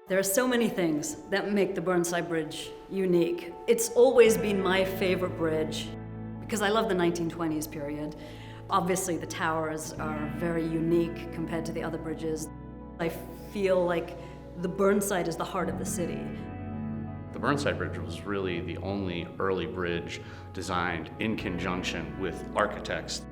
There are so many things that make the Burnside Bridge unique. It's always been my favorite bridge because I love the 1920s period. Obviously, the towers are very unique compared to the other bridges. I feel like the Burnside is the heart of the city. The Burnside Bridge was really the only early bridge designed in conjunction with architects.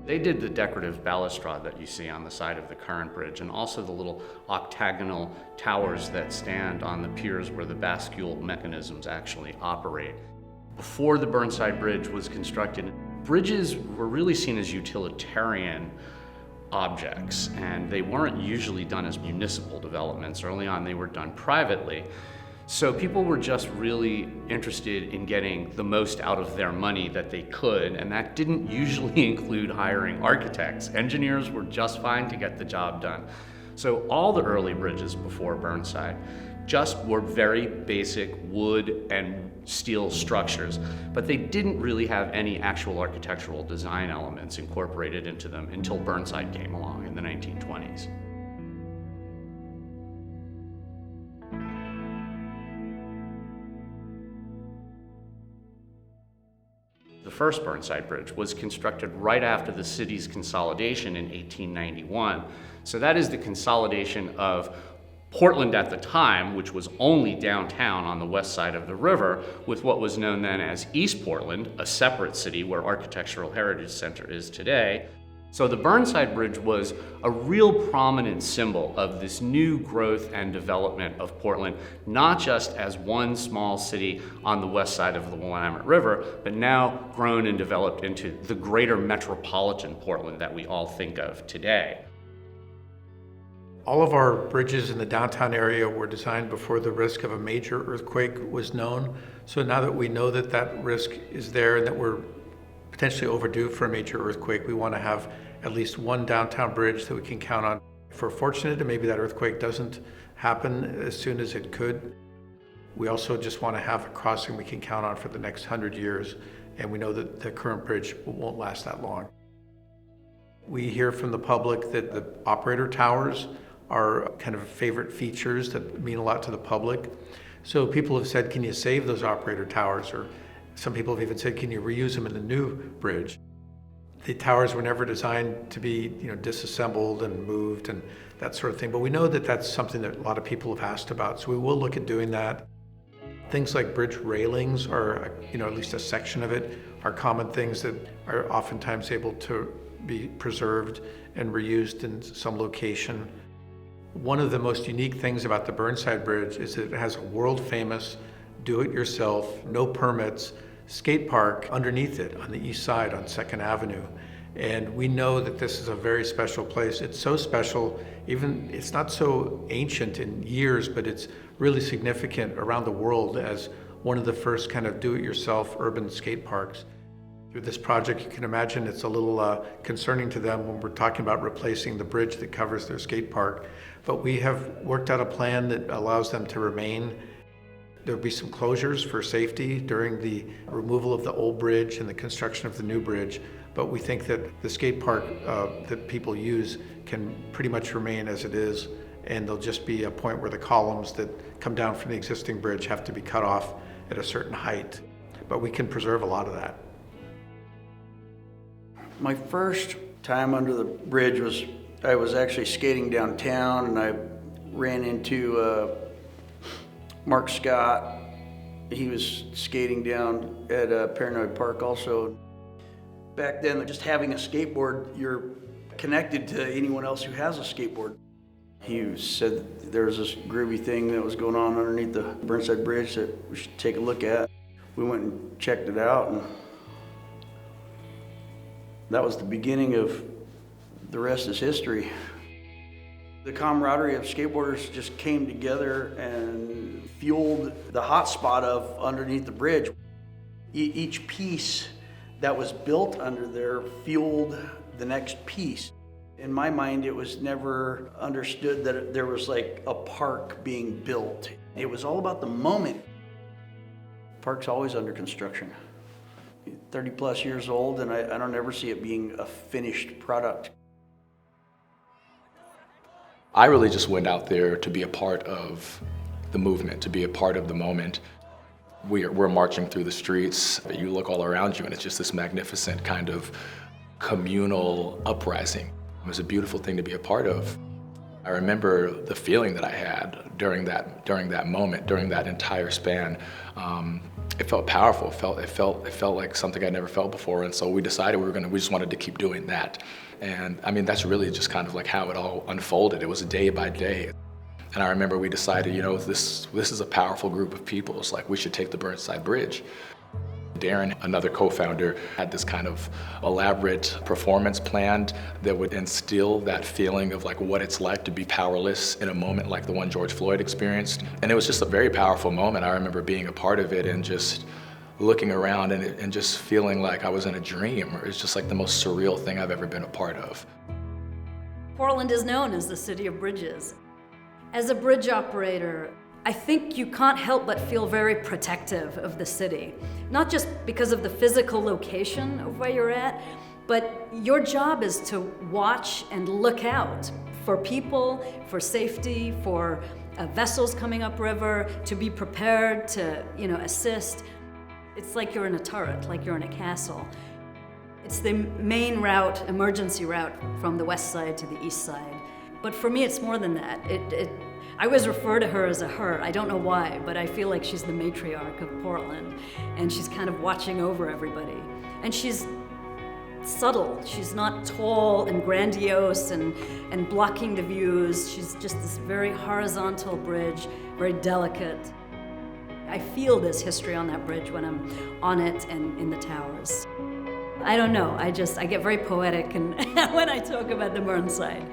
They did the decorative balustrade that you see on the side of the current bridge, and also the little octagonal towers that stand on the piers where the bascule mechanisms actually operate. Before the Burnside Bridge was constructed, bridges were really seen as utilitarian objects, and they weren't usually done as municipal developments. Early on, they were done privately. So people were just really interested in getting the most out of their money that they could, and that didn't usually include hiring architects. Engineers were just fine to get the job done. So all the early bridges before Burnside just were very basic wood and steel structures, but they didn't really have any actual architectural design elements incorporated into them until Burnside came along in the 1920s. The first Burnside Bridge was constructed right after the city's consolidation in 1891. So that is the consolidation of Portland at the time, which was only downtown on the west side of the river, with what was known then as East Portland, a separate city where Architectural Heritage Center is today. So the Burnside Bridge was a real prominent symbol of this new growth and development of Portland, not just as one small city on the west side of the Willamette River, but now grown and developed into the greater metropolitan Portland that we all think of today. All of our bridges in the downtown area were designed before the risk of a major earthquake was known. So now that we know that that risk is there and that we're potentially overdue for a major earthquake, we want to have at least one downtown bridge that we can count on. If we're fortunate and maybe that earthquake doesn't happen as soon as it could, we also just want to have a crossing we can count on for the next 100 years, and we know that the current bridge won't last that long. We hear from the public that the operator towers are kind of favorite features that mean a lot to the public. So people have said, can you save those operator towers? Or some people have even said, can you reuse them in the new bridge? The towers were never designed to be, disassembled and moved and that sort of thing. But we know that that's something that a lot of people have asked about. So we will look at doing that. Things like bridge railings, or at least a section of it, are common things that are oftentimes able to be preserved and reused in some location. One of the most unique things about the Burnside Bridge is that it has a world-famous, do-it-yourself, no permits, skate park underneath it on the east side on 2nd Avenue. And we know that this is a very special place. It's so special, even it's not so ancient in years, but it's really significant around the world as one of the first kind of do-it-yourself urban skate parks. Through this project, you can imagine it's a little concerning to them when we're talking about replacing the bridge that covers their skate park. But we have worked out a plan that allows them to remain. There'll be some closures for safety during the removal of the old bridge and the construction of the new bridge, but we think that the skate park that people use can pretty much remain as it is, and there'll just be a point where the columns that come down from the existing bridge have to be cut off at a certain height, but we can preserve a lot of that. My first time under the bridge I was actually skating downtown, and I ran into Mark Scott. He was skating down at Paranoid Park also. Back then, just having a skateboard, you're connected to anyone else who has a skateboard. He said there was this groovy thing that was going on underneath the Burnside Bridge that we should take a look at. We went and checked it out, and that was the beginning of the rest is history. The camaraderie of skateboarders just came together and fueled the hot spot of underneath the bridge. Each piece that was built under there fueled the next piece. In my mind, it was never understood that there was like a park being built. It was all about the moment. The park's always under construction. 30 plus years old, and I don't ever see it being a finished product. I really just went out there to be a part of the movement, to be a part of the moment. We're marching through the streets. You look all around you and it's just this magnificent kind of communal uprising. It was a beautiful thing to be a part of. I remember the feeling that I had during that moment, during that entire span. It felt powerful. It felt like something I'd never felt before. And so we decided we just wanted to keep doing that. And I mean, that's really just kind of like how it all unfolded. It was day by day. And I remember we decided, you know, this is a powerful group of people. It's like we should take the Burnside Bridge. Darren, another co-founder, had this kind of elaborate performance planned that would instill that feeling of like what it's like to be powerless in a moment like the one George Floyd experienced. And it was just a very powerful moment. I remember being a part of it and just looking around and just feeling like I was in a dream. It's just like the most surreal thing I've ever been a part of. Portland is known as the city of bridges. As a bridge operator, I think you can't help but feel very protective of the city. Not just because of the physical location of where you're at, but your job is to watch and look out for people, for safety, for vessels coming upriver, to be prepared to, assist. It's like you're in a turret, like you're in a castle. It's the main route, emergency route from the west side to the east side. But for me, it's more than that. I always refer to her as a her. I don't know why, but I feel like she's the matriarch of Portland, and she's kind of watching over everybody. And she's subtle. She's not tall and grandiose and blocking the views. She's just this very horizontal bridge, very delicate. I feel this history on that bridge when I'm on it and in the towers. I don't know, I get very poetic and when I talk about the Burnside.